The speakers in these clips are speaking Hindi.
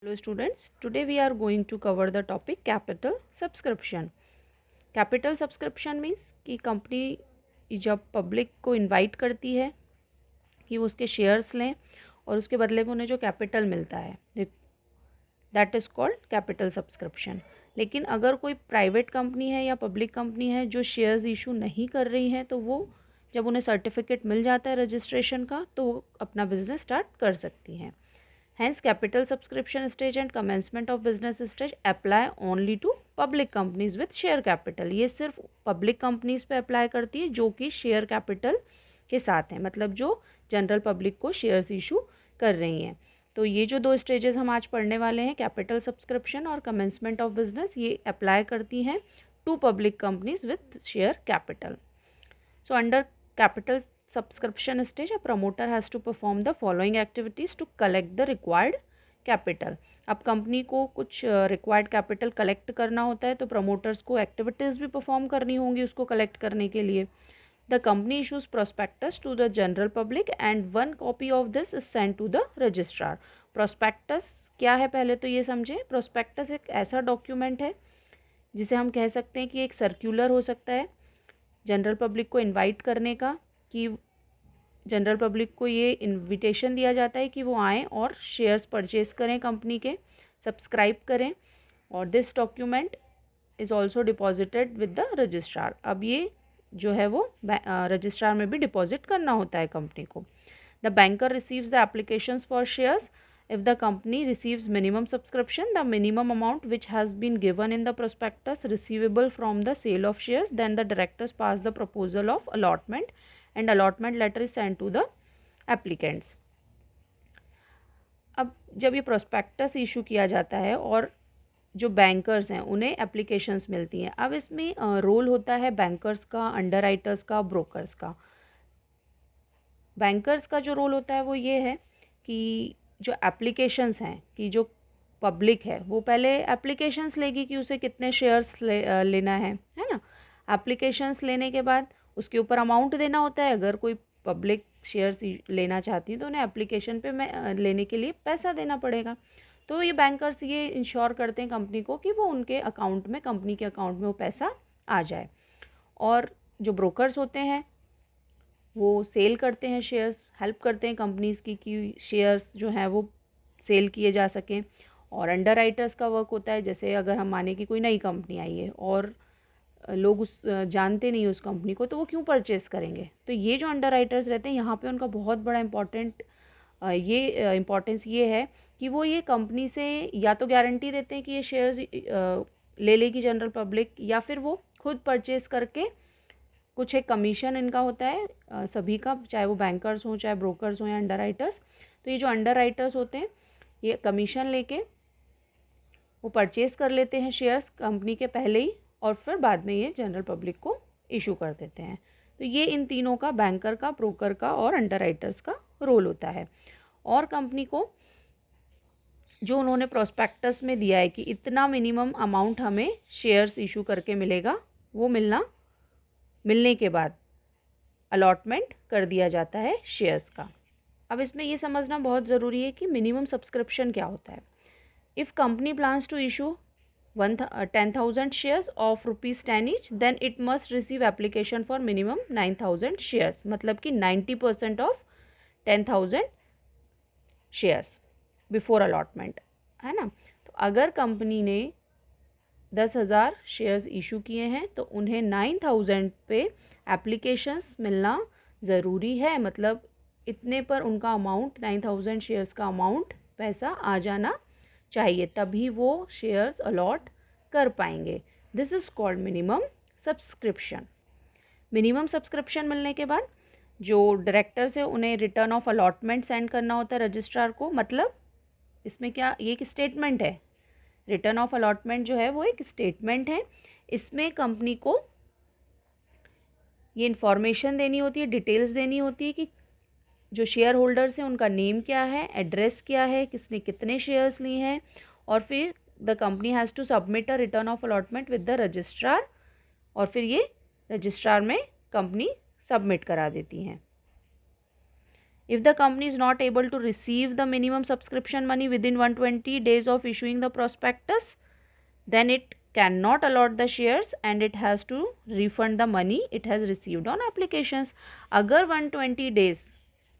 Hello students, today we are going to cover the topic capital subscription. Capital subscription means कि कंपनी जब पब्लिक को इनवाइट करती है कि वो उसके शेयर्स लें और उसके बदले में उन्हें जो कैपिटल मिलता है that is called capital subscription. लेकिन अगर कोई प्राइवेट कंपनी है या पब्लिक कंपनी है जो शेयर्स इशू नहीं कर रही है, तो वो जब उन्हें सर्टिफिकेट मिल जाता है रजिस्ट्रेशन का, तो वो अपना बिजनेस स्टार्ट कर सकती हैं। Hence, capital subscription stage and commencement of business stage apply only to public companies with share capital। ये सिर्फ पब्लिक कंपनीज पे अप्लाई करती है जो कि शेयर कैपिटल के साथ हैं, मतलब जो जनरल पब्लिक को शेयर्स इशू कर रही हैं। तो ये जो दो स्टेजेस हम आज पढ़ने वाले हैं, कैपिटल सब्सक्रिप्शन और कमेंसमेंट ऑफ बिजनेस, ये अप्लाई करती हैं to public companies with share capital. So under capital subscription stage, a promoter has to perform the following activities to collect the required capital। अब कंपनी को कुछ रिक्वायर्ड कैपिटल कलेक्ट करना होता है, तो प्रमोटर्स को एक्टिविटीज़ भी परफॉर्म करनी होंगी उसको कलेक्ट करने के लिए। The company issues prospectus to the general public and one copy of this is send to the registrar. Prospectus क्या है, पहले तो ये समझें। प्रोस्पेक्टस एक ऐसा डॉक्यूमेंट है जिसे हम कह सकते हैं कि एक सर्क्यूलर हो सकता है जनरल पब्लिक को इनवाइट करने का, कि जनरल पब्लिक को ये इनविटेशन दिया जाता है कि वो आएँ और शेयर्स परचेज करें कंपनी के, सब्सक्राइब करें, और this document is also deposited with the registrar. अब ये जो है वो रजिस्ट्रार में भी डिपॉजिट करना होता है कंपनी को। The banker receives the applications for shares. If the company receives minimum subscription, the minimum amount which has been given in the prospectus receivable from the sale of shares, then the directors pass the proposal of allotment and allotment letter is sent to the applicants। अब जब ये प्रोस्पेक्टस इशू किया जाता है और जो बैंकर्स हैं उन्हें एप्लीकेशंस मिलती हैं, अब इसमें रोल होता है बैंकर्स का, अंडरराइटर्स का, ब्रोकर्स का। बैंकर्स का जो रोल होता है वो ये है कि जो एप्लीकेशंस हैं, कि जो पब्लिक है वो पहले एप्लीकेशंस लेगी कि उसे कितने शेयर्स लेना है ना। एप्लीकेशंस लेने के बाद उसके ऊपर अमाउंट देना होता है। अगर कोई पब्लिक शेयर्स लेना चाहती है तो उन्हें एप्लीकेशन पे लेने के लिए पैसा देना पड़ेगा। तो ये बैंकर्स ये इंश्योर करते हैं कंपनी को कि वो उनके अकाउंट में, कंपनी के अकाउंट में वो पैसा आ जाए। और जो ब्रोकर्स होते हैं वो सेल करते हैं शेयर्स, हेल्प करते हैं कंपनीज़ की कि शेयर्स जो हैं वो सेल किए जा सकें। और अंडरराइटर्स का वर्क होता है, जैसे अगर हम माने कि कोई नई कंपनी आई है और लोग उस जानते नहीं उस कंपनी को, तो वो क्यों परचेस करेंगे। तो ये जो अंडरराइटर्स रहते हैं यहाँ पे उनका बहुत बड़ा इम्पोर्टेंस ये है कि वो ये कंपनी से या तो गारंटी देते हैं कि ये शेयर्स ले लेगी जनरल पब्लिक, या फिर वो खुद परचेस करके कुछ एक कमीशन इनका होता है सभी का, चाहे वो बैंकर्स हों, चाहे ब्रोकर्स हों या अंडरराइटर्स। तो ये जो अंडरराइटर्स होते हैं ये कमीशन लेके वो परचेज़ कर लेते हैं शेयर्स कंपनी के पहले ही, और फिर बाद में ये जनरल पब्लिक को इशू कर देते हैं। तो ये इन तीनों का, बैंकर का, ब्रोकर का और अंडरराइटर्स का रोल होता है। और कंपनी को जो उन्होंने प्रोस्पेक्टस में दिया है कि इतना मिनिमम अमाउंट हमें शेयर्स इशू करके मिलेगा, वो मिलने के बाद अलॉटमेंट कर दिया जाता है शेयर्स का। अब इसमें ये समझना बहुत ज़रूरी है कि मिनिमम सब्सक्रिप्शन क्या होता है। If company plans to issue 10,000 shares of ₹10 each, then it must receive application for minimum 9,000 shares, मतलब कि 90% ऑफ 10,000 शेयर्स बिफोर अलॉटमेंट, है ना। तो अगर कंपनी ने 10,000 शेयर्स इशू किए हैं तो उन्हें 9,000 पे एप्लीकेशंस मिलना ज़रूरी है, मतलब इतने पर उनका अमाउंट, 9,000 शेयर्स का अमाउंट, पैसा आ जाना चाहिए, तभी वो शेयर्स अलॉट कर पाएंगे। This is called minimum subscription. Minimum subscription मिलने के बाद जो डायरेक्टर्स है उन्हें रिटर्न ऑफ अलॉटमेंट सेंड करना होता है रजिस्ट्रार को। मतलब इसमें क्या, ये एक स्टेटमेंट है। रिटर्न ऑफ अलॉटमेंट जो है वो एक स्टेटमेंट है। इसमें कंपनी को ये इन्फॉर्मेशन देनी होती है, डिटेल्स देनी होती है कि जो शेयर होल्डर्स हैं उनका नेम क्या है, एड्रेस क्या है, किसने कितने शेयर्स लिए हैं, और फिर the company has to submit a return of allotment with the registrar, और फिर ये रजिस्ट्रार में कंपनी सबमिट करा देती हैं। If the company is not able to receive the minimum subscription money within 120 days of issuing the prospectus, then it cannot allot the shares and it has to refund the money it has received on applications. अगर 120 days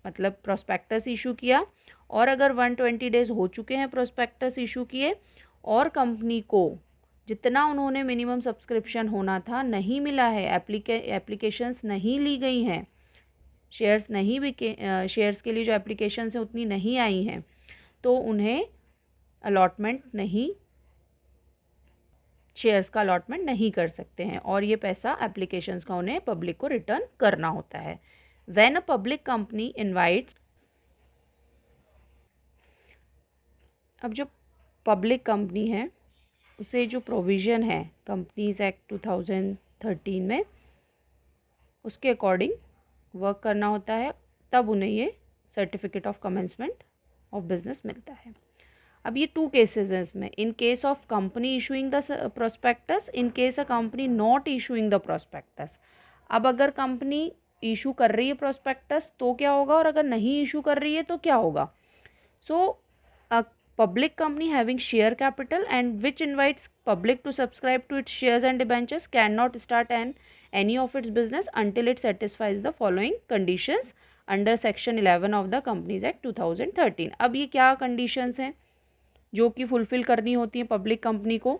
मतलब prospectus issue किया और अगर 120 days हो चुके हैं prospectus issue किए और कंपनी को जितना उन्होंने मिनिमम सब्सक्रिप्शन होना था नहीं मिला है, एप्लीकेशंस नहीं ली गई हैं, शेयर्स नहीं बिके, शेयर्स के लिए जो एप्लीकेशंस हैं उतनी नहीं आई हैं, तो उन्हें अलॉटमेंट नहीं, शेयर्स का अलॉटमेंट नहीं कर सकते हैं और ये पैसा एप्लीकेशंस का उन्हें पब्लिक को रिटर्न करना होता है. When a public company invites, अब जो पब्लिक कंपनी है उसे जो प्रोविज़न है कंपनीज एक्ट 2013 में उसके अकॉर्डिंग वर्क करना होता है, तब उन्हें ये certificate of commencement of business मिलता है. अब ये 2 केसेस हैं इसमें. In case of company issuing the prospectus, in case a company not issuing the prospectus. अब अगर कंपनी इशू कर रही है प्रोस्पेक्टस तो क्या होगा और अगर नहीं इशू कर रही है तो क्या होगा. सो अ public company having share capital and which invites public to subscribe to its shares and debentures cannot start any of its business until it satisfies the following conditions under section 11 of the Companies Act 2013. अब ये क्या conditions हैं जो कि फुलफिल करनी होती हैं पब्लिक कंपनी को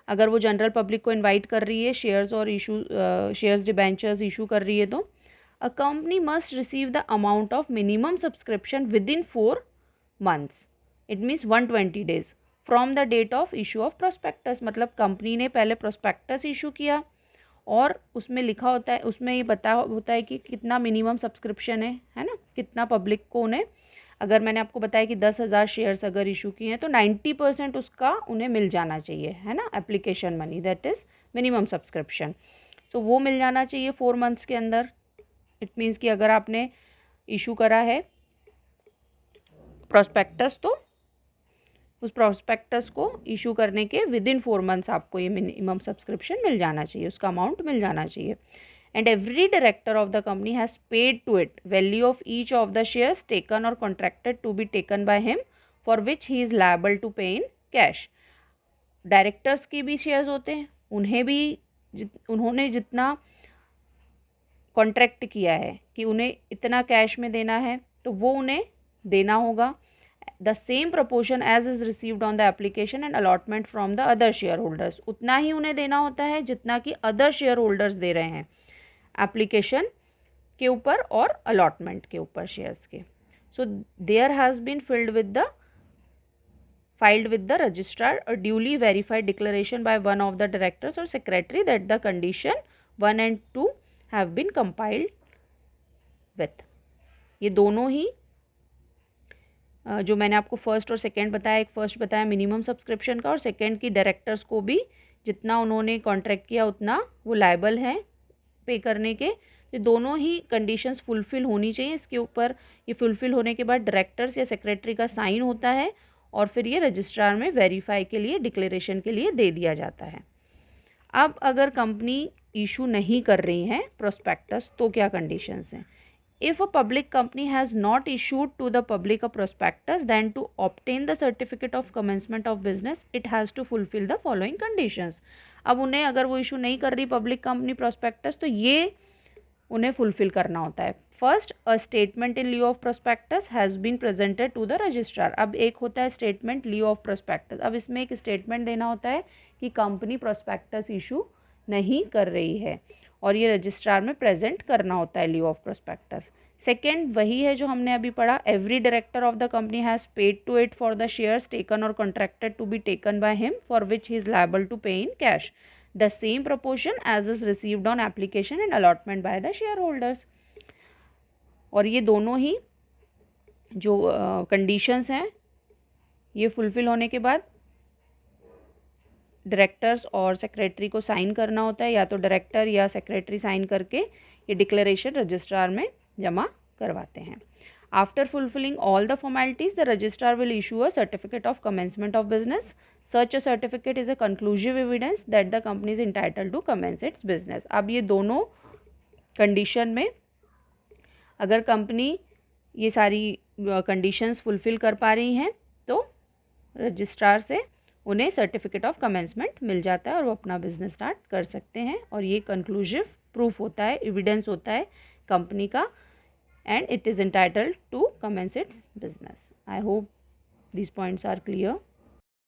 अगर वो जनरल पब्लिक को इनवाइट कर रही है शेयर्स और इशू शेयर्स डिबेंचर्स इशू कर रही है तो a company must receive the amount of minimum subscription with in 4 months. It means 120 days from the date of issue of prospectus. मतलब कंपनी ने पहले prospectus इशू किया और उसमें लिखा होता है, उसमें ये बता होता है कि कितना मिनिमम सब्सक्रिप्शन है ना, कितना पब्लिक को उन्हें, अगर मैंने आपको बताया कि 10,000 शेयर्स अगर इशू किए हैं तो 90% उसका उन्हें मिल जाना चाहिए, है ना, application money, that is minimum subscription. तो वो मिल जाना चाहिए 4 months के अंदर. इट मीन्स कि अगर आपने इशू करा है प्रोस्पेक्टस तो उस प्रोस्पेक्टस को इशू करने के विद इन 4 months आपको ये मिनिमम सब्सक्रिप्शन मिल जाना चाहिए, उसका अमाउंट मिल जाना चाहिए. And every director of the company has paid to it value of each of the shares taken और contracted to be taken by him for which he is liable to pay in cash. Directors की भी शेयर्स होते हैं, उन्हें भी उन्होंने जितना कॉन्ट्रैक्ट किया है कि उन्हें इतना कैश में देना है तो वो उन्हें देना होगा. The same proportion as is received on the application and allotment from the other shareholders, उतना ही उन्हें देना होता है जितना कि अदर शेयर होल्डर्स दे रहे हैं एप्लीकेशन के ऊपर और अलॉटमेंट के ऊपर शेयर्स के. So there has been filed with the registrar a duly verified declaration by one of the directors or secretary that the condition 1 and 2 have been compiled with. ये दोनों ही जो मैंने आपको फर्स्ट और सेकंड बताया, एक फर्स्ट बताया मिनिमम सब्सक्रिप्शन का और सेकंड की डायरेक्टर्स को भी जितना उन्होंने कॉन्ट्रैक्ट किया उतना वो लायबल है पे करने के. ये दोनों ही कंडीशंस फुलफ़िल होनी चाहिए. इसके ऊपर ये फुलफ़िल होने के बाद डायरेक्टर्स या सेक्रेटरी का साइन होता है और फिर ये रजिस्ट्रार में वेरीफाई के लिए, डिक्लेरेशन के लिए दे दिया जाता है. अब अगर कंपनी इशू नहीं कर रही हैं प्रोस्पेक्टस तो क्या कंडीशंस हैं. If a public company has not issued to the public a prospectus, then to obtain the certificate of commencement of business, it has to fulfill the following conditions. अब उन्हें अगर वो इशू नहीं कर रही पब्लिक कंपनी प्रोस्पेक्टस तो ये उन्हें फुलफिल करना होता है. First, a statement in lieu of prospectus has been presented to the registrar. अब एक होता है स्टेटमेंट ल्यू ऑफ प्रोस्पेक्टस. अब इसमें एक स्टेटमेंट देना होता है कि कंपनी प्रोस्पेक्टस इशू नहीं कर रही है और ये रजिस्ट्रार में प्रेजेंट करना होता है ल्यू ऑफ प्रोस्पेक्टस. सेकेंड वही है जो हमने अभी पढ़ा, every director of the company has paid to it for the shares taken और contracted to be taken by him for which he is liable to pay in cash the same proportion as is received on application and allotment by the shareholders. और ये दोनों ही जो कंडीशंस हैं ये फुलफिल होने के बाद डायरेक्टर्स और सेक्रेटरी को साइन करना होता है, या तो डायरेक्टर या सेक्रेटरी साइन करके ये डिक्लेरेशन रजिस्ट्रार में जमा करवाते हैं. After fulfilling all the formalities the registrar will issue a certificate of commencement of business. Such a certificate is a conclusive evidence that the company is entitled to commence its business. अब ये दोनों कंडीशन में अगर कंपनी ये सारी कंडीशंस फुलफ़िल कर पा रही हैं तो रजिस्ट्रार से उन्हें सर्टिफिकेट ऑफ कमेंसमेंट मिल जाता है और वो अपना बिजनेस स्टार्ट कर सकते हैं। और ये कंक्लूसिव प्रूफ होता है, एविडेंस होता है कंपनी का, and it is entitled to commence its business. I hope these points are clear.